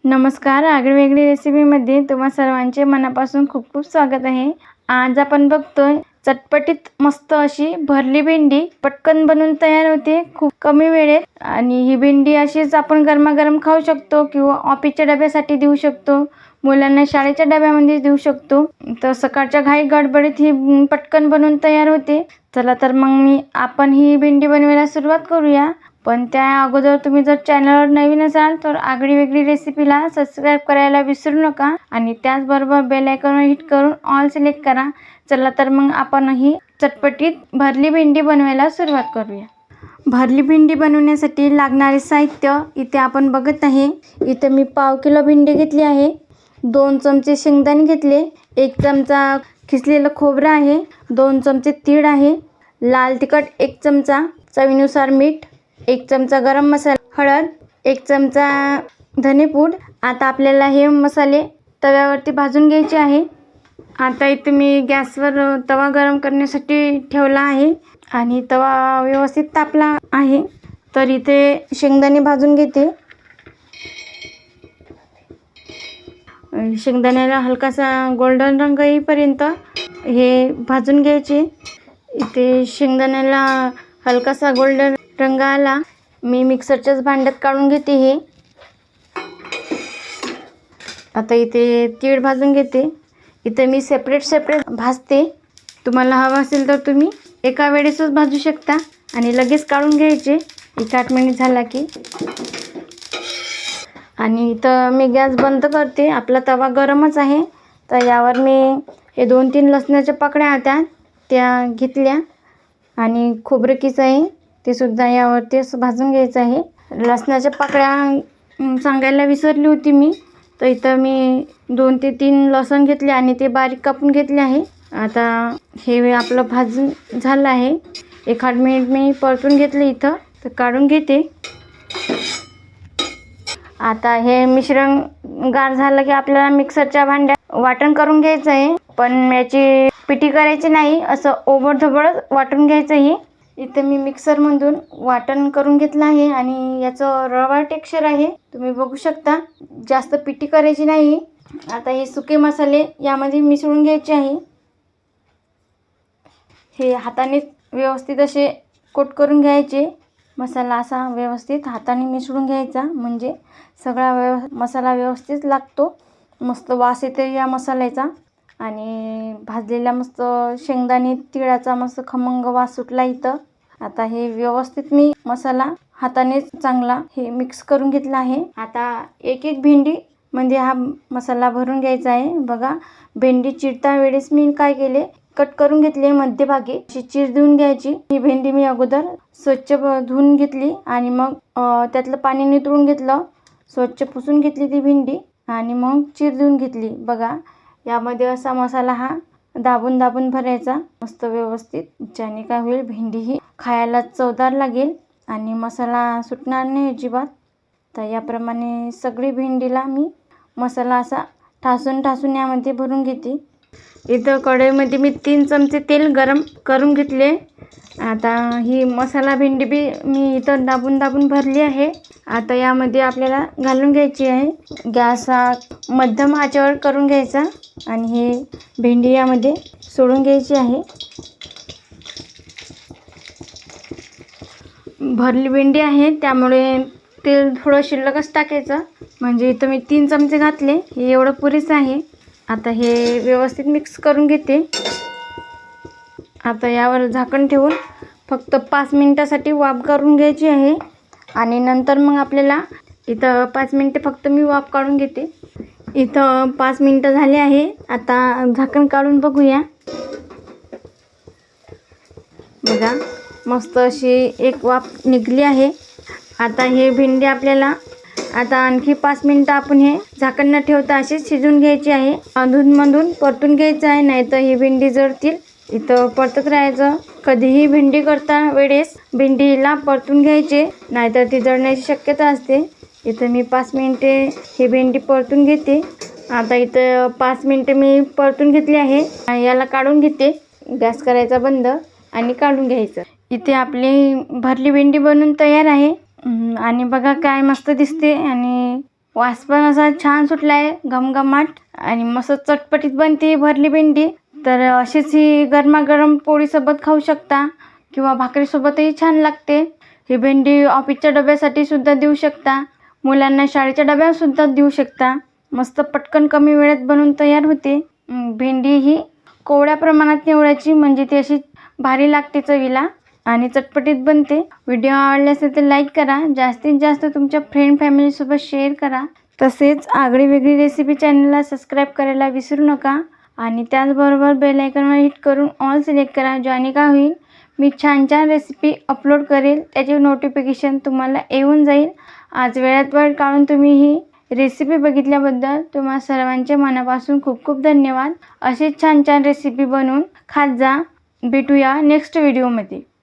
नमस्कार. आगळीवेगळी रेसिपीमध्ये तुम्हा सर्वांचे मनापासून खूप खूप स्वागत आहे. आज आपण बघतोय चटपटीत मस्त अशी भरली भेंडी पटकन बनवून तयार होते खूप कमी वेळेत. आणि ही भेंडी अशीच आपण गरमागरम खाऊ शकतो किंवा ऑफिसच्या डब्यासाठी देऊ शकतो, मुलांना शाळेच्या डब्यामध्ये देऊ शकतो. तर सकाळच्या घाई गडबडीत ही पटकन बनवून तयार होते. चला तर मग आपण ही भेंडी बनवायला सुरुवात करूया. पण त्या अगोदर तुम्ही जर चॅनलवर नवीन असाल तर आगळीवेगळी रेसिपीला सबस्क्राईब करायला विसरू नका आणि त्याचबरोबर बेल आयकॉनवर हिट करून ऑल सिलेक्ट करा. चला तर मग आपण ही चटपटीत भरली भेंडी बनवायला सुरुवात करूया. भरली भेंडी बनवण्यासाठी लागणारे साहित्य इथे आपण बघत आहे. इथे मी पाव किलो भेंडी घेतली आहे, 2 चमचे शेंगदाणे घेतले, 1 चमचा खिसलेलं खोबरं आहे, 2 चमचे तीळ आहे, लाल तिखट 1 चमचा, चवीनुसार मीठ, 1 चमचा गरम मसाला, हळद, 1 चमचा धनेपूड. आता आपल्याला हे मसाले तव्यावरती भाजून घ्यायचे आहे. आता इथे मी गॅसवर तवा गरम करण्यासाठी ठेवला आहे आणि तवा व्यवस्थित तापला आहे. तर इथे शेंगदाणे भाजून घेते. शेंगदाण्याला हलकासा गोल्डन रंग येईपर्यंत हे भाजून घ्यायचे. इथे शेंगदाण्याला हलकासा गोल्डन रंग आला, मी मिक्सरच्याच भांड्यात काढून घेते हे. आता इथे तीळ भाजून घेते. इथे मी सेपरेट भाजते. तुम्हाला हवं असेल तर तुम्ही एका वेळेसच भाजू शकता आणि लगेच काढून घ्यायचे 1-8 मिनिट झाला की. आणि इथं मी गॅस बंद करते. आपला तवा गरमच आहे. तर यावर मी हे 2-3 लसणाच्या पाकळ्या होत्या त्या घेतल्या आणि खोबरं किस आहे ते सुद्धा यावरती भाजून घ्यायचं आहे. लसणाच्या पाकळ्या सांगायला विसरली होती मी. तर इथं मी 2 ते 3 लसूण घेतले आणि ते बारीक कापून घेतले आहे. आता हे आपलं भाजून झालं आहे. 1-8 मिनिट मी परतून घेतले. इथं तर काढून घेते. आता हे मिश्रण गार झालं की आपल्याला मिक्सरच्या भांड्यात वाटण करून घ्यायचं आहे. पण याची पिठी करायची नाही, असं ओबडधोबड वाटून घ्यायचं आहे. इथे मी मिक्सरमधून वाटण करून घेतलं आहे आणि याचं रवा टेक्स्चर आहे, तुम्ही बघू शकता. जास्त पिठी करायची नाही. आता हे सुके मसाले यामध्ये मिसळून घ्यायचे आहे. हे हाताने व्यवस्थित असे कोट करून घ्यायचे. मसाला असा व्यवस्थित हाताने मिसळून घ्यायचा, म्हणजे सगळा मसाला व्यवस्थित लागतो. मस्त वास येते या मसाल्याचा आणि भाजलेला मस्त शेंगदाणे तिळाचा मस्त खमंग वास सुटला इथं. आता हे व्यवस्थित मी मसाला हाताने चांगला हे मिक्स करून घेतला आहे. आता एक भेंडी म्हणजे हा मसाला भरून घ्यायचा आहे. बघा, भेंडी चिरता वेळेस मी काय केले, कट करून घेतले मध्यभागी, अशी चीर देऊन घ्यायची. ही भेंडी मी अगोदर स्वच्छ धुवून घेतली आणि मग त्यातलं पाणी निथळून घेतलं, स्वच्छ पुसून घेतली ती भेंडी आणि मग चीर देऊन घेतली. बघा, यामध्ये असा मसाला हा दाबून भरायचा मस्त व्यवस्थित, ज्याने काय होईल, भेंडी ही खायला चवदार लागेल आणि मसाला सुटणार नाही अजिबात. तर याप्रमाणे सगळी भेंडीला मी मसाला असा ठासून यामध्ये भरून घेते. इथं कढईमध्ये मी 3 चमचे तेल गरम करून घेतले. आता ही मसाला भेंडी बी मी इथं दाबून भरली आहे. आता यामध्ये आपल्याला घालून घ्यायची आहे. गॅस हा मध्यम आचेवर करून घ्यायचा आणि हे भेंडी यामध्ये सोडून घ्यायची आहे. भरली भेंडी आहे त्यामुळे तेल थोडं शिल्लकच टाकायचं, म्हणजे इथं मी 3 चमचे घातले, हे एवढं पुरेसं आहे. आता हे व्यवस्थित मिक्स करून घेते. आता यावर झाकण ठेवून फक्त 5 मिनिटासाठी वाफ काढून घ्यायची आहे आणि नंतर मग आपल्याला इथं 5 मिनिटे फक्त मी वाफ काढून घेते. इथं 5 मिनिटं झाले आहे. आता झाकण काढून बघूया. बघा, मस्त अशी एक वाफ निघली आहे. आता हे भेंडी आपल्याला आता आणखी 5 मिनिटं आपण हे झाकण न ठेवता अशीच शिजून घ्यायची आहे. अधूनमधून परतून घ्यायचं आहे, नाहीतर ही भेंडी जळतील. इथं परतत राहायचं. कधीही भेंडी करता वेळेस भेंडीला परतून घ्यायचे, नाहीतर ती जळण्याची शक्यता असते. इथं मी 5 मिनिटे ही भेंडी परतून घेते. आता इथं 5 मिनिटे मी परतून घेतली आहे. याला काढून घेते. गॅस करायचा बंद आणि काढून घ्यायचं. इथे आपली भरली भेंडी बनून तयार आहे आणि बघा काय मस्त दिसते आणि वास पण असा छान सुटला आहे, घमघमाट, आणि मस्त चटपटीत बनते भरली भेंडी. तर अशीच ही गरमागरम पोळीसोबत खाऊ शकता किंवा भाकरीसोबतही छान लागते. ही भेंडी ऑफिसच्या डब्यासाठी सुद्धा देऊ शकता, मुलांना शाळेच्या डब्यात सुद्धा देऊ शकता. मस्त पटकन कमी वेळात बनवून तयार होते. भेंडी ही कोवड्या प्रमाणात निवडायची, म्हणजे ती अशी भारी लागते चवीला आणि चटपटीत बनते. व्हिडिओ आवडला असेल तर लाईक करा, जास्तीत जास्त तुमच्या फ्रेंड फॅमिलीसोबत शेअर करा. तसेच आगळी वेगळी रेसिपी चॅनलला सबस्क्राईब करायला विसरू नका आणि त्याचबरोबर बेल आयकॉनवर हिट करून ऑल सिलेक्ट करा, ज्याने काय होईल मी छान छान रेसिपी अपलोड करेल त्याचे नोटिफिकेशन तुम्हाला येऊन जाईल. आज वेळात वेळ काढून तुम्ही ही रेसिपी बघितल्याबद्दल तुम्हा सर्वांचे मनापासून खूप खूप धन्यवाद. असेच छान छान रेसिपी बनवून खात जा. भेटूया नेक्स्ट व्हिडिओमध्ये.